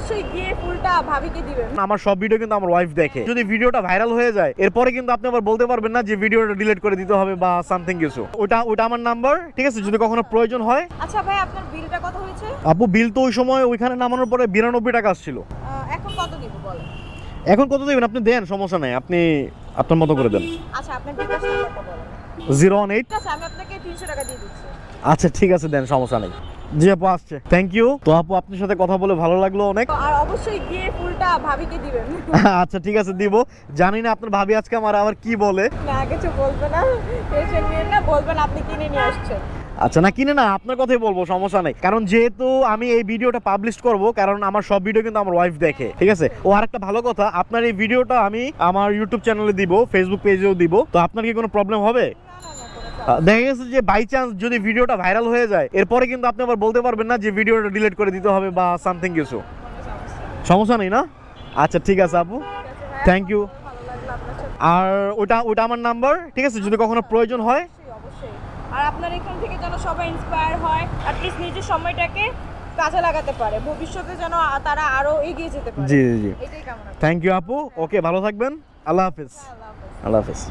অবশ্যই গিয়ে ফুলটা ভাবিকে দিবেন। আমার সব ভিডিও কিন্তু আমার ওয়াইফ দেখে। যদি ভিডিওটা ভাইরাল হয়ে যায় এরপরে কিন্তু আপনি আবার বলতে পারবেন না যে ভিডিওটা ডিলিট করে দিতে হবে বা সামথিং কিছু। ওটা আমার নাম্বার, ঠিক আছে? যদি কখনো প্রয়োজন হয়। আচ্ছা ভাই, আপনার বিলটা কত হয়েছে? আপু বিল তো ওই সময় ওইখানে নামানোর পরে 92 টাকা আসছিল। এখন কত দিব বলেন? এখন কত দেবেন আপনি? দেন, সমস্যা নাই, আপনি আপনার মতো করে দেন। আচ্ছা, আপনার বিকাশ নাম্বারটা বলেন। 018। ঠিক আছে, আমি আপনাকে 300 টাকা দিয়ে দিচ্ছি। আচ্ছা ঠিক আছে, দেন, সমস্যা নেই। জি আপু আসছে, থ্যাংক ইউ। তো আপু আপনার সাথে কথা বলে ভালো লাগলো অনেক। আর অবশ্যই গিয়ে ফুলটা ভাবিকে দিবেন। আচ্ছা ঠিক আছে, দিব। জানি না আপনার ভাবি আজকে আমার আবার কি বলে। না, কিছু বলবে না, টেনশন নিয়েন না, বলবেন আপনি কিনে নিয়ে আসছেন। আচ্ছা, না কিনে না, আপনার কথাই বলবো, সমস্যা নেই। কারণ যেহেতু আমি এই ভিডিওটা পাবলিশ করব, কারণ আমার সব ভিডিও কিন্তু আমার ওয়াইফ দেখে, ঠিক আছে? ও আরেকটা ভালো কথা, আপনার এই ভিডিওটা আমি আমার ইউটিউব চ্যানেলে দিব, ফেসবুক পেজেও দিব। তো আপনার কি কোনো প্রবলেম হবে? দেখা গেছে যে বাই চান্স যদি ভিডিওটা ভাইরাল হয়ে যায় এরপরে কিন্তু আপনি আবার বলতে পারবেন না যে ভিডিওটা ডিলিট করে দিতে হবে বা সামথিং কিছু। সমস্যা নেই না? আচ্ছা ঠিক আছে আপু, থ্যাংক ইউ। আর ওটা আমার নাম্বার, ঠিক আছে? যদি কখনো প্রয়োজন হয়। অবশ্যই। আর আপনার এখান থেকে যেন সবাই ইন্সপায়ার হয়, অ্যাটলিস্ট নিজের সময়টাকে কাজে লাগাতে পারে, ভবিষ্যতে যেন তারা আরো এগিয়ে যেতে পারে। জি জি জি, এটাই কামনা করি। থ্যাংক ইউ আপু। ওকে, ভালো থাকবেন। আল্লাহ হাফেজ। আল্লাহ হাফেজ। আল্লাহ হাফেজ।